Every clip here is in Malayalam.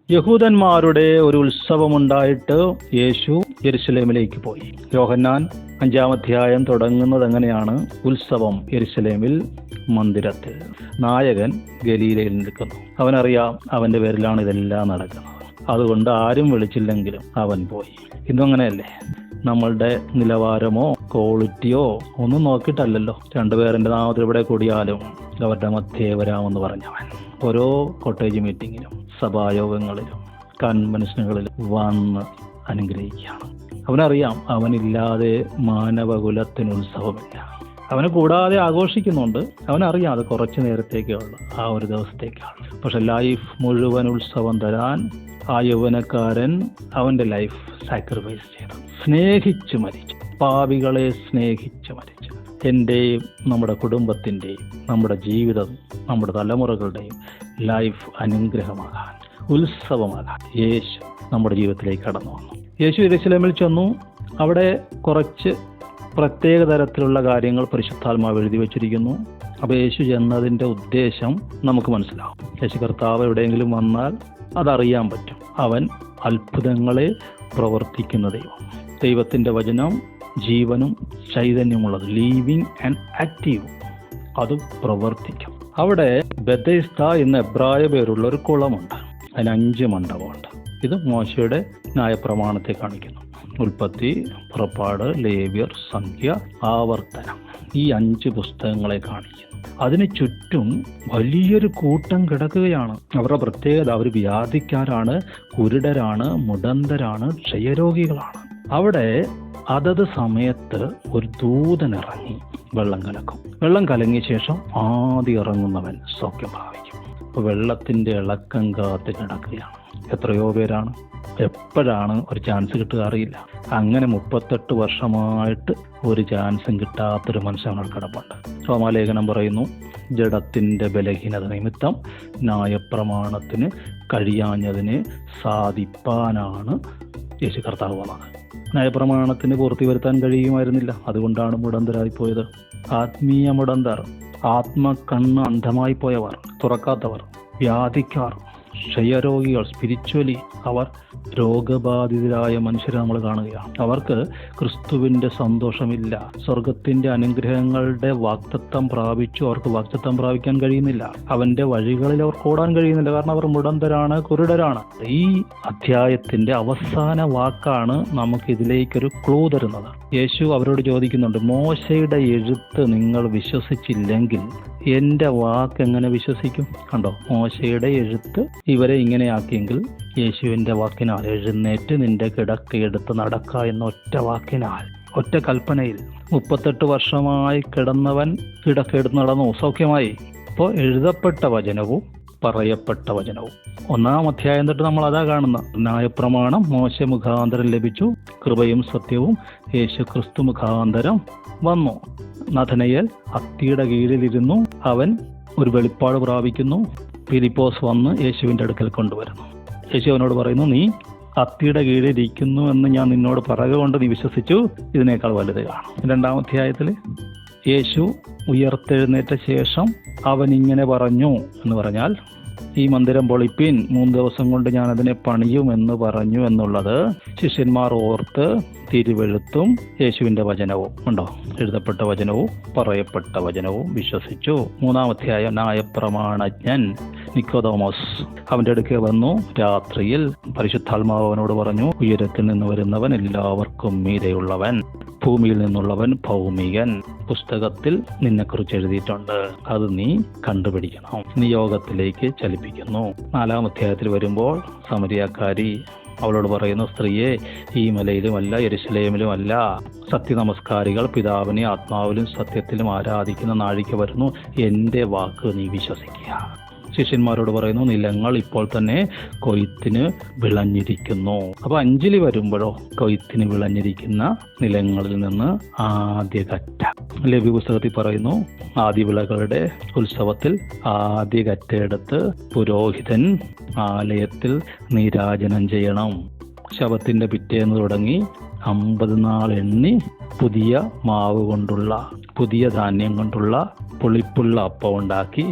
യഹൂദന്മാരുടെ ഒരു ഉത്സവമുണ്ടായിട്ട് യേശു യെരുശലേമിലേക്ക് പോയി. യോഹന്നാൻ 5-ാം അധ്യായം തുടങ്ങുന്നത് എങ്ങനെയാണ്? ഉത്സവം യെരുശലേമിൽ മന്ദിരത്തിൽ. നായകൻ ഗലീലയിൽ നിൽക്കുന്നു. അവനറിയാം അവന്റെ പേരിലാണ് ഇതെല്ലാം നടക്കുന്നത്. അതുകൊണ്ട് ആരും വിളിച്ചില്ലെങ്കിലും അവൻ പോയി. ഇന്നും അങ്ങനെയല്ലേ? നമ്മളുടെ നിലവാരമോ ക്വാളിറ്റിയോ ഒന്നും നോക്കിയിട്ടല്ലല്ലോ. രണ്ടുപേരുടെ നാമത്തിൽ ഇവിടെ കൂടിയാലും അവരുടെ മധ്യേ വരാമെന്ന് പറഞ്ഞവൻ ഓരോ കോട്ടേജ് മീറ്റിങ്ങിലും സഭായോഗങ്ങളിലും കൺവെൻഷനുകളിലും വന്ന് അനുഗ്രഹിക്കുകയാണ്. അവനറിയാം അവനില്ലാതെ മാനവകുലത്തിന് ഉത്സവമില്ല. അവനെ കൂടാതെ ആഘോഷിക്കുന്നുണ്ട്. അവനറിയാം അത് കുറച്ച് നേരത്തേക്കേ ഉള്ളൂ, ആ ഒരു ദിവസത്തേക്കാണ്. പക്ഷെ ലൈഫ് മുഴുവൻ ഉത്സവം തരാൻ ആ യൗവനക്കാരൻ അവൻ്റെ ലൈഫ് സാക്രിഫൈസ് ചെയ്തു, സ്നേഹിച്ചു മരിച്ചു. പാപികളെ സ്നേഹിച്ചു മരിച്ചു. എൻ്റെയും നമ്മുടെ കുടുംബത്തിൻ്റെയും നമ്മുടെ ജീവിതം നമ്മുടെ തലമുറകളുടെയും ലൈഫ് അനുഗ്രഹമാകാൻ, ഉത്സവമാകാൻ യേശു നമ്മുടെ ജീവിതത്തിലേക്ക് കടന്നു വന്നു. യേശു യെരുശലേമിൽ ചെന്നു. അവിടെ കുറച്ച് പ്രത്യേക തരത്തിലുള്ള കാര്യങ്ങൾ പരിശുദ്ധാത്മാവ് എഴുതി വച്ചിരിക്കുന്നു. അപ്പോൾ യേശു ചെന്നതിൻ്റെ ഉദ്ദേശം നമുക്ക് മനസ്സിലാവും. യേശു കർത്താവ് എവിടെയെങ്കിലും വന്നാൽ അതറിയാൻ പറ്റും. അവൻ അത്ഭുതങ്ങളെ പ്രവർത്തിക്കുന്ന ദൈവം. ദൈവത്തിൻ്റെ വചനം ജീവനും ചൈതന്യമുള്ളത്, ലീവിങ് ആൻഡ് ആക്റ്റീവ്, അത് പ്രവർത്തിക്കും. അവിടെ ബെഥെസ്ദ എന്ന എബ്രായ പേരുള്ള ഒരു കുളമുണ്ട്. അതിന് 5 മണ്ഡപമുണ്ട്. ഇത് മോശയുടെ ന്യായപ്രമാണത്തെ കാണിക്കുന്നു. ഉൽപ്പത്തി, പുറപ്പാട്, ലേവ്യർ, സംഖ്യ, ആവർത്തനം, ഈ 5 പുസ്തകങ്ങളെ കാണിക്കുന്നു. അതിന് ചുറ്റും വലിയൊരു കൂട്ടം കിടക്കുകയാണ്. അവരുടെ പ്രത്യേകത, അവർ വ്യാധിക്കാരാണ്, കുരുടരാണ്, മുടന്തരാണ്, ക്ഷയരോഗികളാണ്. അവിടെ അതത് സമയത്ത് ഒരു ദൂതനിറങ്ങി വെള്ളം കലക്കും. വെള്ളം കലങ്ങിയ ശേഷം ആദ്യം ഇറങ്ങുന്നവൻ സൗഖ്യം പ്രാപിക്കും. അപ്പോൾ വെള്ളത്തിൻ്റെ ഇളക്കം കാത്ത് കിടക്കുകയാണ്. എത്രയോ പേരാണ്. എപ്പോഴാണ് ഒരു ചാൻസ് കിട്ടുക അറിയില്ല. അങ്ങനെ 38 വർഷമായിട്ട് ഒരു ചാൻസും കിട്ടാത്തൊരു മനുഷ്യങ്ങൾ കിടപ്പുണ്ട്. റോമാലേഖനം പറയുന്നു, ജഡത്തിൻ്റെ ബലഹീനത നിമിത്തം ന്യായപ്രമാണത്തിന് കഴിയാഞ്ഞതിനെ സാധിപ്പാനാണ് യേശു കർത്താവ് വന്നത്. ന്യായപ്രമാണത്തിന് പൂർത്തി വരുത്താൻ കഴിയുമായിരുന്നില്ല. അതുകൊണ്ടാണ് മുടന്തരായിപ്പോയത്. ആത്മീയ മുടന്തർ, ആത്മകണ്ണ് അന്ധമായി പോയവർ, തുറക്കാത്തവർ, വ്യാധിക്കാർ, ക്ഷയരോഗികൾ, സ്പിരിച്വലി അവർ രോഗബാധിതരായ മനുഷ്യരെ നമ്മൾ കാണുകയാണ്. അവർക്ക് ക്രിസ്തുവിൻ്റെ സന്തോഷമില്ല. സ്വർഗത്തിൻ്റെ അനുഗ്രഹങ്ങളുടെ വാഗ്ദത്തം പ്രാപിച്ചു അവർക്ക് വാഗ്ദത്തം പ്രാപിക്കാൻ കഴിയുന്നില്ല. അവൻ്റെ വഴികളിൽ അവർക്ക് ഓടാൻ കഴിയുന്നില്ല. കാരണം അവർ മുടന്തരാണ്, കുരുടരാണ്. ഈ അധ്യായത്തിൻ്റെ അവസാന വാക്കാണ് നമുക്ക് ഇതിലേക്കൊരു ക്ലൂ തരുന്നത്. യേശു അവരോട് ചോദിക്കുന്നുണ്ട്, മോശയുടെ എഴുത്ത് നിങ്ങൾ വിശ്വസിച്ചില്ലെങ്കിൽ എൻ്റെ വാക്ക് എങ്ങനെ വിശ്വസിക്കും? കണ്ടോ, മോശയുടെ എഴുത്ത് ഇവരെ ഇങ്ങനെയാക്കിയെങ്കിൽ യേശുവിൻ്റെ വാക്കിനാൽ എഴുന്നേറ്റ് നിന്റെ കിടക്കയെടുത്ത് നടക്ക എന്ന ഒറ്റ വാക്കിനാൽ, ഒറ്റ കൽപ്പനയിൽ 38 വർഷമായി കിടന്നവൻ കിടക്കയെടുത്ത് നടന്നു, സൗഖ്യമായി. ഇപ്പോൾ എഴുതപ്പെട്ട വചനവും പറയപ്പെട്ട വചനവും 1-ാം അധ്യായം തൊട്ട് നമ്മൾ അതാ കാണുന്നത്. ന്യായപ്രമാണം മോശ മുഖാന്തരം ലഭിച്ചു, കൃപയും സത്യവും യേശു ക്രിസ്തു മുഖാന്തരം വന്നു. നഥനയേൽ അത്തിയുടെ കീഴിലിരുന്നു. അവൻ ഒരു വെളിപ്പാട് പ്രാപിക്കുന്നു. ഫിലിപ്പോസ് വന്ന് യേശുവിൻ്റെ അടുക്കൽ കൊണ്ടുവരുന്നു. യേശു അവനോട് പറയുന്നു, നീ അത്തിയുടെ കീഴിലിരിക്കുന്നു എന്ന് ഞാൻ നിന്നോട് പറയുക കൊണ്ട് നീ വിശ്വസിച്ചു, ഇതിനേക്കാൾ വലുത് കാണും. 2-ാം അധ്യായത്തിൽ യേശു ഉയർത്തെഴുന്നേറ്റ ശേഷം അവൻ ഇങ്ങനെ പറഞ്ഞു എന്ന് പറഞ്ഞാൽ, ഈ മന്ദിരം പൊളിപ്പീൻ, 3 ദിവസം കൊണ്ട് ഞാനതിനെ പണിയുമെന്ന് പറഞ്ഞു എന്നുള്ളത് ശിഷ്യന്മാർ ഓർത്ത് തിരുവെഴുത്തും യേശുവിൻ്റെ വചനവും ഉണ്ടോ, എഴുതപ്പെട്ട വചനവും പറയപ്പെട്ട വചനവും വിശ്വസിച്ചു. 3-ാം അധ്യായം ന്യായപ്രമാണജ്ഞൻ നിക്കോദോമോസ് അവൻ്റെ അടുക്കൽ വന്നു. രാത്രിയിൽ പരിശുദ്ധാത്മാവ് അവനോട് പറഞ്ഞു, ഉയരത്തിൽ നിന്ന് വരുന്നവൻ എല്ലാവർക്കും മീതെയുള്ളവൻ, ഭൂമിയിൽ നിന്നുള്ളവൻ ഭൗമികൻ. പുസ്തകത്തിൽ നിന്നെക്കുറിച്ച് എഴുതിയിട്ടുണ്ട്, അത് നീ കണ്ടുപിടിക്കണം. നിയോഗത്തിലേക്ക് ചലിപ്പിക്കുന്നു. 4-ാം അധ്യായത്തിൽ വരുമ്പോൾ സമരിയാക്കാരി അവളോട് പറയുന്നു, സ്ത്രീയെ, ഈ മലയിലുമല്ല യെരുശലേമിലുമല്ല സത്യനമസ്കാരികൾ പിതാവിനെ ആത്മാവിലും സത്യത്തിലും ആരാധിക്കുന്ന നാഴിക വരുന്നു, എൻ്റെ വാക്ക് നീ വിശ്വസിക്കുക. ശിഷ്യന്മാരോട് പറയുന്നു, നിലങ്ങൾ ഇപ്പോൾ തന്നെ കൊയ്ത്തിന് വിളഞ്ഞിരിക്കുന്നു. അപ്പോൾ അഞ്ജലി വരുമ്പോഴോ കൊയ്ത്തിന് വിളഞ്ഞിരിക്കുന്ന നിലങ്ങളിൽ നിന്ന് ആദ്യ കറ്റ. ലേവ്യ പുസ്തകത്തിൽ പറയുന്നു, ആദ്യ വിളകളുടെ ഉത്സവത്തിൽ ആദ്യ കറ്റയെടുത്ത് പുരോഹിതൻ ആലയത്തിൽ നീരാജനം ചെയ്യണം. ശബത്തിന്റെ പിറ്റേന്ന് തുടങ്ങി 50 നാൾ എണ്ണി പുതിയ മാവ് കൊണ്ടുള്ള, പുതിയ ധാന്യം കൊണ്ടുള്ള പുളിപ്പുള്ള അപ്പം ഉണ്ടാക്കി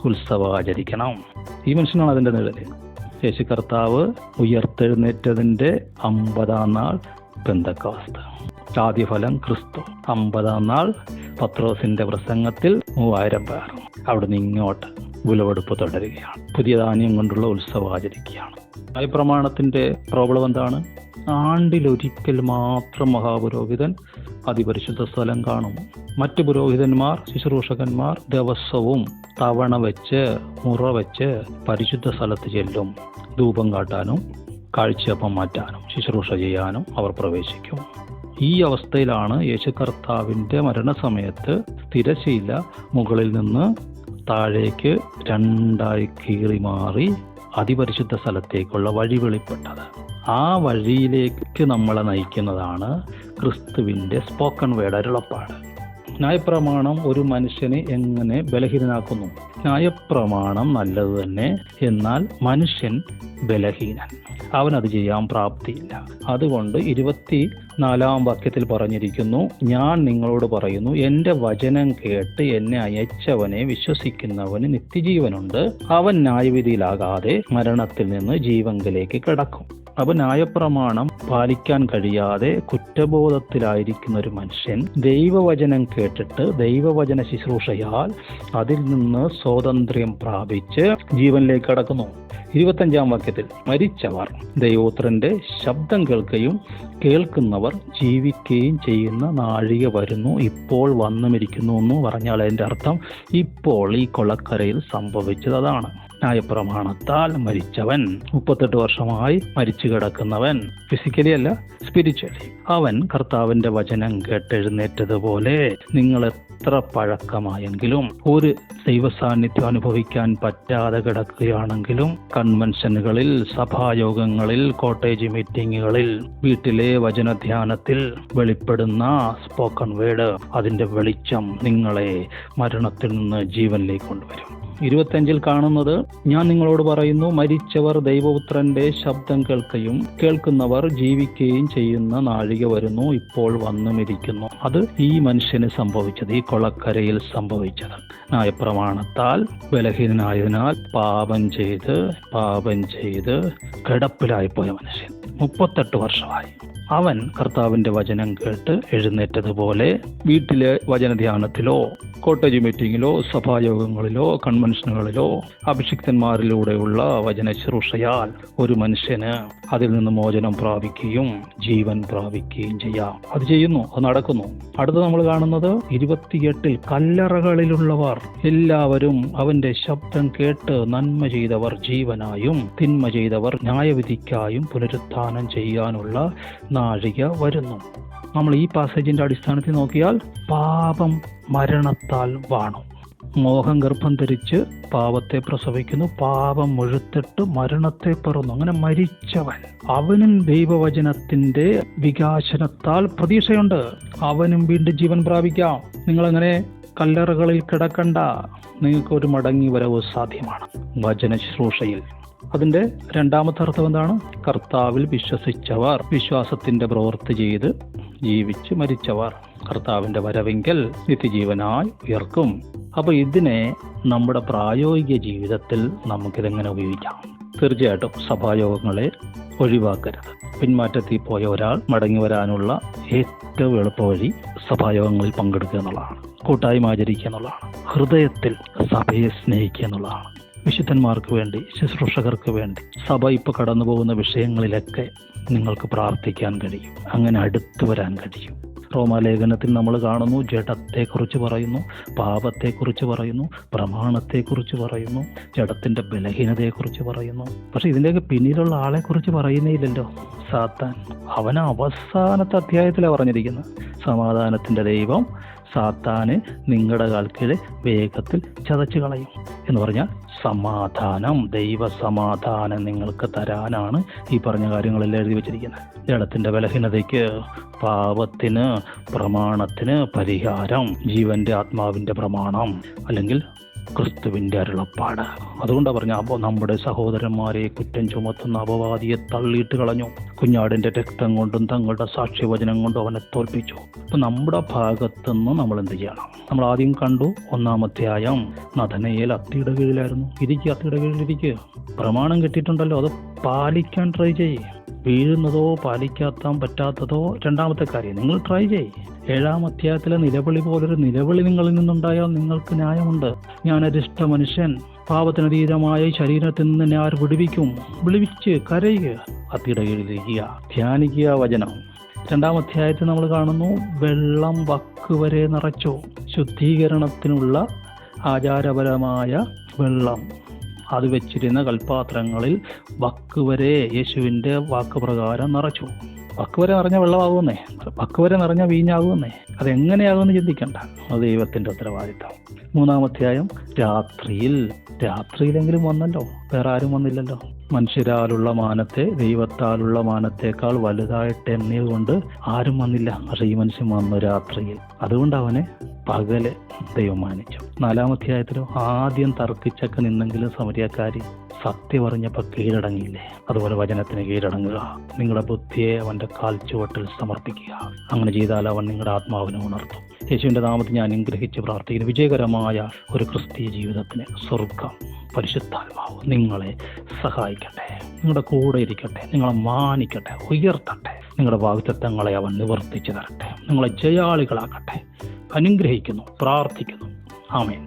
ഉത്സവം ആചരിക്കണം. ഈ മനുഷ്യനാണ് അതിൻ്റെ നിഴല്. യേശു കർത്താവ് ഉയർത്തെഴുന്നേറ്റതിൻ്റെ 50-ാം നാൾ പെന്തക്കോസ്ത്. ആദ്യഫലം ക്രിസ്തു. 50-ാം നാൾ പത്രോസിന്റെ പ്രസംഗത്തിൽ 3000 പേർ. അവിടുന്ന് ഇങ്ങോട്ട് വിളവെടുപ്പ് തുടരുകയാണ്. പുതിയ ധാന്യം കൊണ്ടുള്ള ഉത്സവം ആചരിക്കുകയാണ്. ന്യായപ്രമാണത്തിന്റെ പ്രോബ്ലം എന്താണ്? ആണ്ടിലൊരിക്കൽ മാത്രം മഹാപുരോഹിതൻ അതിപരിശുദ്ധ സ്ഥലം കാണും. മറ്റു പുരോഹിതന്മാർ, ശുശ്രൂഷകന്മാർ ദിവസവും തവണ വെച്ച് മുറ വെച്ച് പരിശുദ്ധ സ്ഥലത്ത് ചെല്ലും. ധൂപം കാട്ടാനും കാഴ്ചയപ്പം മാറ്റാനും ശുശ്രൂഷ ചെയ്യാനും അവർ പ്രവേശിക്കും. ഈ അവസ്ഥയിലാണ് യേശു കർത്താവിൻ്റെ മരണസമയത്ത് തിരശ്ശീല മുകളിൽ നിന്ന് താഴേക്ക് 2ആയി കീറി മാറി അതിപരിശുദ്ധ സ്ഥലത്തേക്കുള്ള വഴി വെളിപ്പെട്ടത്. ആ വഴിയിലേക്ക് നമ്മളെ നയിക്കുന്നതാണ് ക്രിസ്തുവിൻ്റെ സ്പോക്കൺ വേർഡ് അരുളപ്പാട്. ന്യായപ്രമാണം ഒരു മനുഷ്യനെ എങ്ങനെ ബലഹീനനാക്കുന്നു? ന്യായപ്രമാണം നല്ലത് തന്നെ, എന്നാൽ മനുഷ്യൻ ബലഹീനൻ, അവനത് ചെയ്യാൻ പ്രാപ്തിയില്ല. അതുകൊണ്ട് 24-ാം വാക്യത്തിൽ പറഞ്ഞിരിക്കുന്നു, ഞാൻ നിങ്ങളോട് പറയുന്നു, എൻ്റെ വചനം കേട്ട് എന്നെ അയച്ചവനെ വിശ്വസിക്കുന്നവന് നിത്യജീവനുണ്ട്, അവൻ ന്യായവിധിയിലാകാതെ മരണത്തിൽ നിന്ന് ജീവങ്കലേക്ക് കിടക്കും. അപ്പോൾ ന്യായപ്രമാണം പാലിക്കാൻ കഴിയാതെ കുറ്റബോധത്തിലായിരിക്കുന്ന ഒരു മനുഷ്യൻ ദൈവവചനം കേട്ടിട്ട് ദൈവവചന ശുശ്രൂഷയാൽ അതിൽ നിന്ന് സ്വാതന്ത്ര്യം പ്രാപിച്ച് ജീവനിലേക്ക് കടക്കുന്നു. 25-ാം വാക്യത്തിൽ മരിച്ചവർ ദൈവപുത്രന്റെ ശബ്ദം കേൾക്കുകയും കേൾക്കുന്നവർ ജീവിക്കുകയും ചെയ്യുന്ന നാഴിക വരുന്നു, ഇപ്പോൾ വന്നുമിരിക്കുന്നു എന്ന് പറഞ്ഞാൽ അതിൻ്റെ അർത്ഥം ഇപ്പോൾ ഈ കൊളക്കരയിൽ സംഭവിച്ചത് അതാണ്. ന്യായപ്രമാണത്താൽ മരിച്ചവൻ, 38 വർഷമായി മരിച്ചു കിടക്കുന്നവൻ, ഫിസിക്കലി അല്ല സ്പിരിച്വലി, അവൻ കർത്താവിൻ്റെ വചനം കേട്ടെഴുന്നേറ്റതുപോലെ നിങ്ങൾ എത്ര പഴക്കമായെങ്കിലും ഒരു ദൈവസാന്നിധ്യം അനുഭവിക്കാൻ പറ്റാതെ കിടക്കുകയാണെങ്കിലും കൺവെൻഷനുകളിൽ, സഭായോഗങ്ങളിൽ, കോട്ടേജ് മീറ്റിങ്ങുകളിൽ, വീട്ടിലെ വചനധ്യാനത്തിൽ വെളിപ്പെടുന്ന സ്പോക്കൺ വേർഡ്, അതിൻ്റെ വെളിച്ചം നിങ്ങളെ മരണത്തിൽ നിന്ന് ജീവനിലേക്ക് കൊണ്ടുവരും. 25-ൽ കാണുന്നത്, ഞാൻ നിങ്ങളോട് പറയുന്നു, മരിച്ചവർ ദൈവപുത്രന്റെ ശബ്ദം കേൾക്കുകയും കേൾക്കുന്നവർ ജീവിക്കുകയും ചെയ്യുന്ന നാഴിക വരുന്നു, ഇപ്പോൾ വന്നുമിരിക്കുന്നു. അത് ഈ മനുഷ്യന് സംഭവിച്ചത്, ഈ കൊളക്കരയിൽ സംഭവിച്ചത്. ന്യായപ്രമാണത്താൽ ബലഹീനനായതിനാൽ പാപം ചെയ്ത് കിടപ്പിലായിപ്പോയ മനുഷ്യൻ 38 വർഷമായി. അവൻ കർത്താവിൻ്റെ വചനം കേട്ട് എഴുന്നേറ്റതുപോലെ വീട്ടിലെ വചനധ്യാനത്തിലോ കോട്ടേജ് മീറ്റിങ്ങിലോ സഭായോഗങ്ങളിലോ കൺവെൻഷനുകളിലോ അഭിഷിക്തന്മാരിലൂടെയുള്ള വചന ശുശ്രൂഷയാൽ ഒരു മനുഷ്യന് അതിൽ നിന്ന് മോചനം പ്രാപിക്കുകയും ജീവൻ പ്രാപിക്കുകയും ചെയ്യാം. അത് ചെയ്യുന്നു, അത് നടക്കുന്നു. അടുത്ത നമ്മൾ കാണുന്നത് 28-ൽ കല്ലറകളിലുള്ളവർ എല്ലാവരും അവന്റെ ശബ്ദം കേട്ട് നന്മ ചെയ്തവർ ജീവനായും തിന്മ ചെയ്തവർ ന്യായവിധിക്കായും പുനരുത്ഥാനം ചെയ്യാനുള്ള നാഴിക വരുന്നു. നമ്മൾ ഈ പാസേജിന്റെ അടിസ്ഥാനത്തിൽ നോക്കിയാൽ പാപം മരണത്താൽ വാണു, മോഹം ഗർഭം ധരിച്ച് പാപത്തെ പ്രസവിക്കുന്നു, പാപം മുഴുത്തിട്ട് മരണത്തെ പിറന്നു. അങ്ങനെ മരിച്ചവൻ, അവനും ദൈവവചനത്തിന്റെ വികാസനത്താൽ പ്രതീക്ഷയുണ്ട്, അവനും വീണ്ടും ജീവൻ പ്രാപിക്കാം. നിങ്ങളങ്ങനെ കല്ലറകളിൽ കിടക്കണ്ട, നിങ്ങൾക്ക് ഒരു മടങ്ങി വരവ് സാധ്യമാണ് വചന ശുശ്രൂഷയിൽ. അതിന്റെ രണ്ടാമത്തെ അർത്ഥം എന്താണ്? കർത്താവിൽ വിശ്വസിച്ചവർ, വിശ്വാസത്തിന്റെ പ്രവൃത്തി ചെയ്ത് ജീവിച്ച് മരിച്ചവർ കർത്താവിന്റെ വരവെങ്കിൽ നിത്യജീവനായി ഉയർക്കും. അപ്പൊ ഇതിനെ നമ്മുടെ പ്രായോഗിക ജീവിതത്തിൽ നമുക്കിതെങ്ങനെ ഉപയോഗിക്കാം? തീർച്ചയായിട്ടും സഭായോഗങ്ങളെ ഒഴിവാക്കരുത്. പിന്മാറ്റത്തിൽ പോയ ഒരാൾ മടങ്ങി വരാനുള്ള ഏറ്റവും എളുപ്പ വഴി സഭായോഗങ്ങളിൽ പങ്കെടുക്കുക എന്നുള്ളതാണ്, കൂട്ടായ്മ ആചരിക്കുക എന്നുള്ളതാണ്, ഹൃദയത്തിൽ സഭയെ സ്നേഹിക്കുക എന്നുള്ളതാണ്. വിശുദ്ധന്മാർക്ക് വേണ്ടി, ശുശ്രൂഷകർക്ക് വേണ്ടി, സഭ ഇപ്പോൾ കടന്നു പോകുന്ന വിഷയങ്ങളിലൊക്കെ നിങ്ങൾക്ക് പ്രാർത്ഥിക്കാൻ കഴിയും, അങ്ങനെ അടുത്തു വരാൻ കഴിയും. റോമാലേഖനത്തിൽ നമ്മൾ കാണുന്നു, ജഡത്തെക്കുറിച്ച് പറയുന്നു, പാപത്തെക്കുറിച്ച് പറയുന്നു, പ്രമാണത്തെക്കുറിച്ച് പറയുന്നു, ജഡത്തിൻ്റെ ബലഹീനതയെക്കുറിച്ച് പറയുന്നു. പക്ഷെ ഇതിൻ്റെയൊക്കെ പിന്നിലുള്ള ആളെക്കുറിച്ച് പറയുന്നേയില്ലല്ലോ, സാത്താൻ. അവൻ അവസാനത്തെ അധ്യായത്തിലാണ് പറഞ്ഞിരിക്കുന്നത്, സമാധാനത്തിൻ്റെ ദൈവം സാത്താനെ നിങ്ങളുടെ കാൽക്കീഴെ വേഗത്തിൽ ചതച്ചു കളയും എന്ന് പറഞ്ഞാൽ സമാധാനം, ദൈവസമാധാനം നിങ്ങൾക്ക് തരാനാണ് ഈ പറഞ്ഞ കാര്യങ്ങളെല്ലാം എഴുതി വെച്ചിരിക്കുന്നത്. ജഡത്തിൻ്റെ ബലഹീനതയ്ക്ക്, പാപത്തിന്, പ്രമാണത്തിന് പരിഹാരം ജീവന്റെ ആത്മാവിൻ്റെ പ്രമാണം അല്ലെങ്കിൽ ക്രിസ്തുവിൻ്റെ അരുളപ്പാട്. അതുകൊണ്ടാണ് പറഞ്ഞ, അപ്പോൾ നമ്മുടെ സഹോദരന്മാരെ കുറ്റം ചുമത്തുന്ന അപവാദിയെ തള്ളിയിട്ട് കളഞ്ഞു. കുഞ്ഞാടിൻ്റെ രക്തം കൊണ്ടും തങ്ങളുടെ സാക്ഷ്യവചനം കൊണ്ടും അവനെ തോൽപ്പിച്ചു. അപ്പം നമ്മുടെ ഭാഗത്തുനിന്ന് നമ്മൾ എന്ത് ചെയ്യണം? നമ്മൾ ആദ്യം കണ്ടു 1-ാം അധ്യായം, നഥനയേൽ അത്തിയുടെ കീഴിലായിരുന്നു. അത്തിയുടെ കീഴിലിരിക്കുക. പ്രമാണം കിട്ടിയിട്ടുണ്ടല്ലോ, അത് പാലിക്കാൻ ട്രൈ ചെയ്യേ. വീഴുന്നതോ പാലിക്കാത്താൻ പറ്റാത്തതോ രണ്ടാമത്തെ കാര്യം, നിങ്ങൾ ട്രൈ ചെയ്യ്. 7-ാം അധ്യായത്തിലെ നിലവിളി പോലൊരു നിലവിളി നിങ്ങളിൽ നിന്നുണ്ടായാൽ നിങ്ങൾക്ക് ന്യായമുണ്ട്. ഞാനരിഷ്ട മനുഷ്യൻ, പാപത്തിനതീതമായ ശരീരത്തിൽ നിന്ന് എന്നെ ആര് വിടുവിക്കും? വിളിവിച്ച് കരയുക, അത്തിയുടെ കീഴിലിരിക്കുക, ധ്യാനിക്കുക വചനം. 2-ാം അധ്യായത്തിൽ നമ്മൾ കാണുന്നു, വെള്ളം വക്ക് വരെ നിറച്ചു. ശുദ്ധീകരണത്തിനുള്ള ആചാരപരമായ വെള്ളം അത് വെച്ചിരുന്ന കൽപാത്രങ്ങളിൽ വക്ക് വരെ യേശുവിൻ്റെ വാക്ക് പ്രകാരം നിറച്ചു. വക്ക് വരെ നിറഞ്ഞ വെള്ളമാകുമെന്നേ, വക്ക് വരെ നിറഞ്ഞ വീഞ്ഞാകുമെന്നേ. അതെങ്ങനെയാകുമെന്ന് ചിന്തിക്കണ്ട, അത് ദൈവത്തിൻ്റെ ഉത്തരവാദിത്തം. 3-ാം അധ്യായം, രാത്രിയിലെങ്കിലും വന്നല്ലോ, വേറെ ആരും വന്നില്ലല്ലോ. മനുഷ്യരാലുള്ള മാനത്തെ ദൈവത്താലുള്ള മാനത്തേക്കാൾ വലുതായിട്ട് എണ്ണിയത് കൊണ്ട് ആരും വന്നില്ല. പക്ഷെ ഈ മനുഷ്യൻ വന്നു രാത്രിയിൽ. അതുകൊണ്ട് അവനെ പകല് ദൈവം മാനിച്ചു. 4-ാം അധ്യായത്തിലും ആദ്യം തർക്കിച്ചൊക്കെ നിന്നെങ്കിലും സമരിയക്കാരി സത്യം അറിഞ്ഞപ്പോൾ കീഴടങ്ങിയില്ലേ? അതുപോലെ വചനത്തിന് കീഴടങ്ങുക. നിങ്ങളുടെ ബുദ്ധിയെ അവൻ്റെ കാൽ ചുവട്ടിൽ സമർപ്പിക്കുക. അങ്ങനെ ചെയ്താൽ അവൻ നിങ്ങളുടെ ആത്മാവിനെ ഉണർത്തും. യേശുവിൻ്റെ നാമത്തിൽ ഞാൻ അനുഗ്രഹിച്ച് പ്രാർത്ഥിക്കുന്നു. വിജയകരമായ ഒരു ക്രിസ്തീയ ജീവിതത്തിന് സ്വർഗം പരിശുദ്ധാത്മാവ് നിങ്ങളെ സഹായിക്കട്ടെ, നിങ്ങളുടെ കൂടെ ഇരിക്കട്ടെ, നിങ്ങളെ മാനിക്കട്ടെ, ഉയർത്തട്ടെ. നിങ്ങളുടെ വാഗ്ദത്തങ്ങളെ അവൻ നിവർത്തിച്ചു തരട്ടെ, നിങ്ങളെ ജയാളികളാക്കട്ടെ. അനുഗ്രഹിക്കുന്നു, പ്രാർത്ഥിക്കുന്നു. ആമേൻ.